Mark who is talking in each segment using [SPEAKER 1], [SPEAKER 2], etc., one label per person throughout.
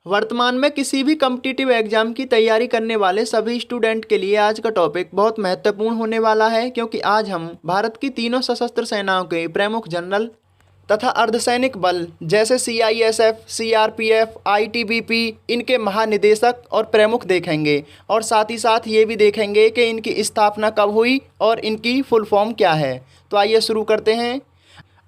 [SPEAKER 1] वर्तमान में किसी भी कॉम्पिटिटिव एग्जाम की तैयारी करने वाले सभी स्टूडेंट के लिए आज का टॉपिक बहुत महत्वपूर्ण होने वाला है, क्योंकि आज हम भारत की तीनों सशस्त्र सेनाओं के प्रमुख जनरल तथा अर्धसैनिक बल जैसे CISF, CRPF, ITBP इनके महानिदेशक और प्रमुख देखेंगे और साथ ही साथ ये भी देखेंगे कि इनकी स्थापना कब हुई और इनकी फुल फॉर्म क्या है। तो आइए शुरू करते हैं।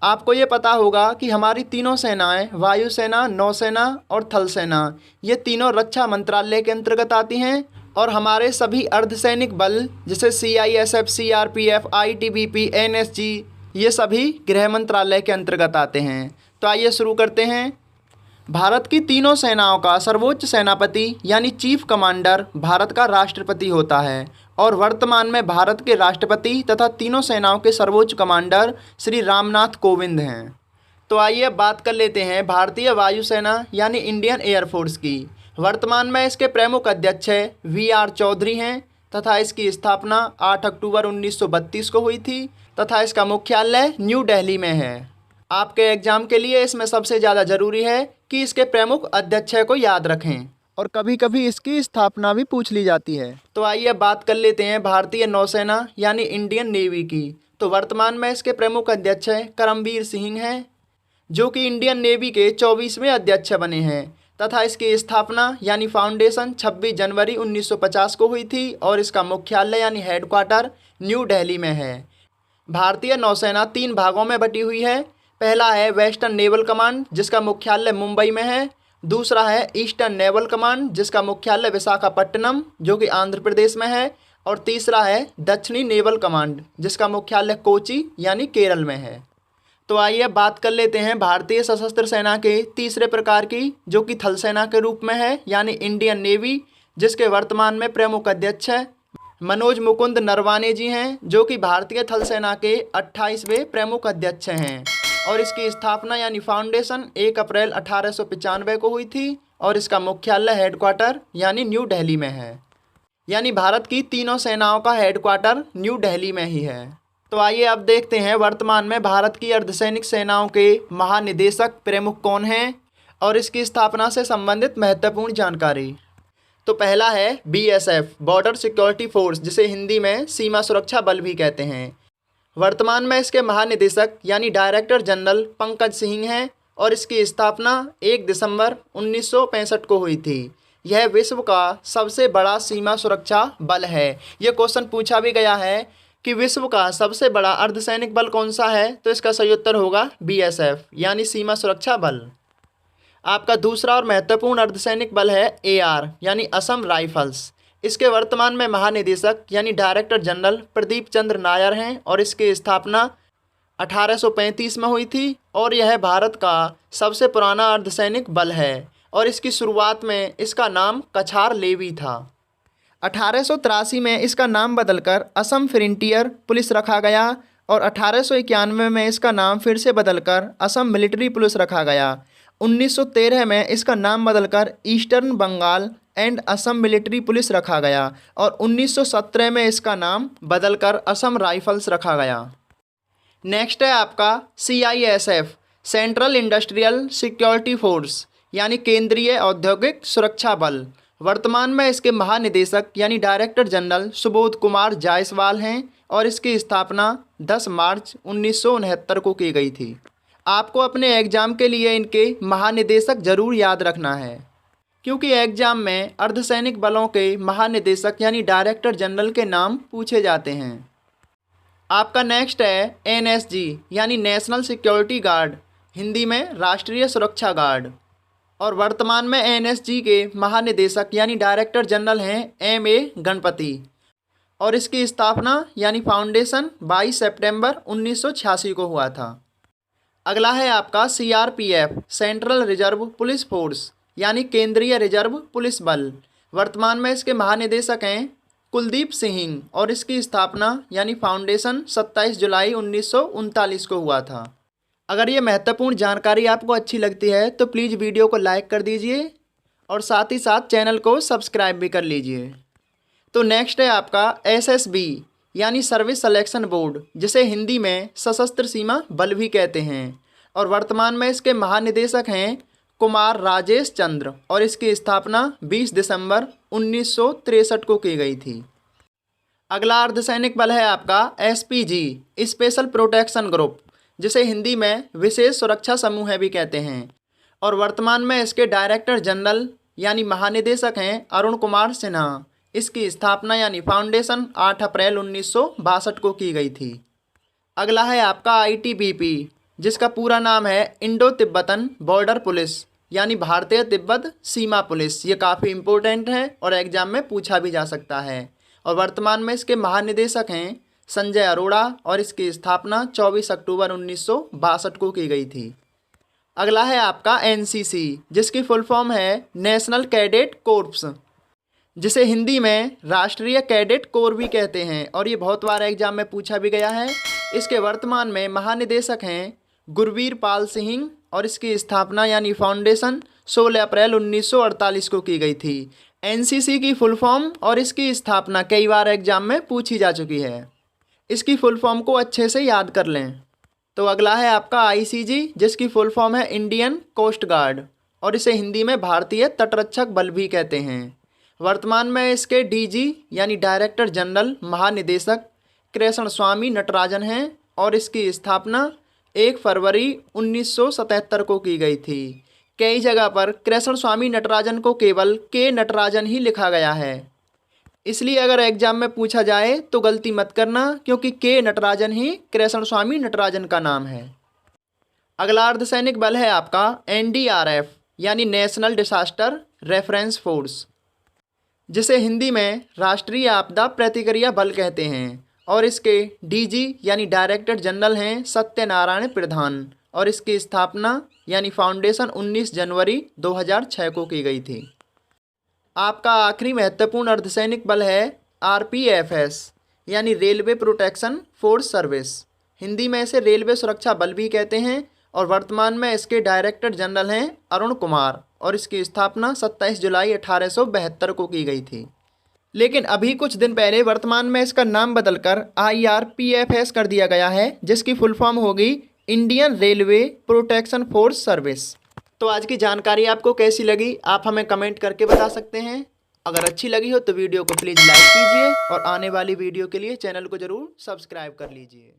[SPEAKER 1] आपको ये पता होगा कि हमारी तीनों सेनाएं वायुसेना, नौसेना और थल सेना ये तीनों रक्षा मंत्रालय के अंतर्गत आती हैं और हमारे सभी अर्धसैनिक बल जैसे CISF, CRPF, ITBP, NSG ये सभी गृह मंत्रालय के अंतर्गत आते हैं। तो आइए शुरू करते हैं। भारत की तीनों सेनाओं का सर्वोच्च सेनापति यानी चीफ कमांडर भारत का राष्ट्रपति होता है और वर्तमान में भारत के राष्ट्रपति तथा तीनों सेनाओं के सर्वोच्च कमांडर श्री रामनाथ कोविंद हैं। तो आइए बात कर लेते हैं भारतीय वायुसेना यानी इंडियन एयरफोर्स की। वर्तमान में इसके प्रमुख अध्यक्ष VR चौधरी हैं तथा इसकी स्थापना 8 अक्टूबर 1932 को हुई थी तथा इसका मुख्यालय न्यू दिल्ली में है। आपके एग्जाम के लिए इसमें सबसे ज़्यादा ज़रूरी है कि इसके प्रमुख अध्यक्ष को याद रखें और कभी कभी इसकी स्थापना भी पूछ ली जाती है। तो आइए बात कर लेते हैं भारतीय नौसेना यानी इंडियन नेवी की। तो वर्तमान में इसके प्रमुख अध्यक्ष करमबीर सिंह हैं, जो कि इंडियन नेवी के 24वें अध्यक्ष बने हैं तथा इसकी स्थापना यानी फाउंडेशन 26 जनवरी 1950 को हुई थी और इसका मुख्यालय यानी हेडक्वार्टर न्यू दिल्ली में है। भारतीय नौसेना 3 भागों में बटी हुई है। पहला है वेस्टर्न नेवल कमांड जिसका मुख्यालय मुंबई में है। दूसरा है ईस्टर्न नेवल कमांड जिसका मुख्यालय विशाखापट्टनम जो कि आंध्र प्रदेश में है। और तीसरा है दक्षिणी नेवल कमांड जिसका मुख्यालय कोची यानी केरल में है। तो आइए बात कर लेते हैं भारतीय सशस्त्र सेना के तीसरे प्रकार की, जो कि थल सेना के रूप में है यानी इंडियन नेवी, जिसके वर्तमान में प्रमुख अध्यक्ष है मनोज मुकुंद नरवाने जी हैं, जो कि भारतीय थल सेना के 28वें प्रमुख अध्यक्ष हैं और इसकी स्थापना यानी फाउंडेशन 1 अप्रैल 1895 को हुई थी और इसका मुख्यालय हेडक्वार्टर यानी न्यू दिल्ली में है। यानी भारत की तीनों सेनाओं का हेडक्वार्टर न्यू दिल्ली में ही है। तो आइए अब देखते हैं वर्तमान में भारत की अर्धसैनिक सेनाओं के महानिदेशक प्रमुख कौन हैं और इसकी स्थापना से संबंधित महत्वपूर्ण जानकारी। तो पहला है BSF बॉर्डर सिक्योरिटी फोर्स, जिसे हिंदी में सीमा सुरक्षा बल भी कहते हैं। वर्तमान में इसके महानिदेशक यानी डायरेक्टर जनरल पंकज सिंह हैं और इसकी स्थापना 1 दिसंबर 1965 को हुई थी। यह विश्व का सबसे बड़ा सीमा सुरक्षा बल है। यह क्वेश्चन पूछा भी गया है कि विश्व का सबसे बड़ा अर्धसैनिक बल कौन सा है, तो इसका सही उत्तर होगा BSF यानी सीमा सुरक्षा बल। आपका दूसरा और महत्वपूर्ण अर्धसैनिक बल है AR यानी असम राइफल्स। इसके वर्तमान में महानिदेशक यानी डायरेक्टर जनरल प्रदीप चंद्र नायर हैं और इसकी स्थापना 1835 में हुई थी और यह भारत का सबसे पुराना अर्धसैनिक बल है और इसकी शुरुआत में इसका नाम कछार लेवी था। 1883 में इसका नाम बदलकर असम फ्रंटियर पुलिस रखा गया और 1891 में इसका नाम फिर से बदलकर असम मिलिट्री पुलिस रखा गया। 1913 में इसका नाम बदलकर Eastern Bengal and Assam military police रखा गया और 1917 में इसका नाम बदलकर असम राइफल्स रखा गया। नेक्स्ट है आपका CISF central industrial security force यानी केंद्रीय औद्योगिक सुरक्षा बल। वर्तमान में इसके महानिदेशक यानी डायरेक्टर जनरल सुबोध कुमार जायसवाल हैं और इसकी स्थापना 10 मार्च 1969 को की गई थी। आपको अपने एग्ज़ाम के लिए इनके महानिदेशक जरूर याद रखना है, क्योंकि एग्ज़ाम में अर्धसैनिक बलों के महानिदेशक यानी डायरेक्टर जनरल के नाम पूछे जाते हैं। आपका नेक्स्ट है NSG यानी नेशनल सिक्योरिटी गार्ड, हिंदी में राष्ट्रीय सुरक्षा गार्ड। और वर्तमान में NSG के महानिदेशक यानी डायरेक्टर जनरल हैं MA गणपति और इसकी स्थापना यानी फाउंडेशन 22 सितंबर 1986 को हुआ था। अगला है आपका CRPF central reserve police force यानी केंद्रीय रिजर्व पुलिस बल। वर्तमान में इसके महानिदेशक हैं कुलदीप सिंह और इसकी स्थापना यानी फाउंडेशन 27 जुलाई 1939 को हुआ था। अगर ये महत्वपूर्ण जानकारी आपको अच्छी लगती है तो प्लीज़ वीडियो को लाइक कर दीजिए और साथ ही साथ चैनल को सब्सक्राइब भी कर लीजिए। तो नेक्स्ट है आपका SSB यानी सर्विस सिलेक्शन बोर्ड, जिसे हिंदी में सशस्त्र सीमा बल भी कहते हैं और वर्तमान में इसके महानिदेशक हैं कुमार राजेश चंद्र और इसकी स्थापना 20 दिसंबर 1963 को की गई थी। अगला अर्धसैनिक बल है आपका एसपीजी स्पेशल प्रोटेक्शन ग्रुप, जिसे हिंदी में विशेष सुरक्षा समूह भी कहते हैं, और वर्तमान में इसके डायरेक्टर जनरल यानी महानिदेशक हैं अरुण कुमार सिन्हा। इसकी स्थापना यानी फाउंडेशन 8 अप्रैल 1962 को की गई थी। अगला है आपका आईटीबीपी, जिसका पूरा नाम है इंडो तिब्बतन बॉर्डर पुलिस यानी भारतीय तिब्बत सीमा पुलिस। ये काफ़ी इम्पोर्टेंट है और एग्जाम में पूछा भी जा सकता है, और वर्तमान में इसके महानिदेशक हैं संजय अरोड़ा और इसकी स्थापना 24 अक्टूबर 1962 को की गई थी। अगला है आपका एनसीसी, जिसकी फुल फॉर्म है नेशनल कैडेट कोर्प्स, जिसे हिंदी में राष्ट्रीय कैडेट कोर भी कहते हैं, और ये बहुत बार एग्जाम में पूछा भी गया है। इसके वर्तमान में महानिदेशक हैं गुरवीर पाल सिंह और इसकी स्थापना यानी फाउंडेशन 16 अप्रैल 1948 को की गई थी। एनसीसी की फुल फॉर्म और इसकी स्थापना कई बार एग्जाम में पूछी जा चुकी है, इसकी फुल फॉर्म को अच्छे से याद कर लें। तो अगला है आपका आईसीजी, जिसकी फुल फॉर्म है इंडियन कोस्ट गार्ड, और इसे हिंदी में भारतीय तटरक्षक बल भी कहते हैं। वर्तमान में इसके डीजी यानी डायरेक्टर जनरल महानिदेशक कृष्ण स्वामी नटराजन हैं, और इसकी स्थापना 1 फरवरी 1977 को की गई थी। कई जगह पर कृष्ण स्वामी नटराजन को केवल के नटराजन ही लिखा गया है, इसलिए अगर एग्जाम में पूछा जाए तो गलती मत करना, क्योंकि के नटराजन ही कृष्ण स्वामी नटराजन का नाम है। अगला अर्धसैनिक बल है आपका एनडीआरएफ यानी नेशनल डिसास्टर रेफरेंस फोर्स, जिसे हिंदी में राष्ट्रीय आपदा प्रतिक्रिया बल कहते हैं, और इसके डीजी यानी डायरेक्टर जनरल हैं सत्यनारायण प्रधान, और इसकी स्थापना यानी फाउंडेशन 19 जनवरी 2006 को की गई थी। आपका आखिरी महत्वपूर्ण अर्धसैनिक बल है आरपीएफएस यानी railway protection force service, Hindi में इसे रेलवे सुरक्षा बल भी कहते हैं, और वर्तमान में इसके डायरेक्टर जनरल हैं अरुण कुमार, और इसकी स्थापना 27 जुलाई 1872 को की गई थी। लेकिन अभी कुछ दिन पहले वर्तमान में इसका नाम बदलकर आईआरपीएफएस कर दिया गया है, जिसकी फुल फॉर्म होगी Indian railway protection force service. तो आज की जानकारी आपको कैसी लगी आप हमें कमेंट करके बता सकते हैं। अगर अच्छी लगी हो तो वीडियो को प्लीज़ लाइक कीजिए, और आने वाली वीडियो के लिए चैनल को ज़रूर सब्सक्राइब कर लीजिए।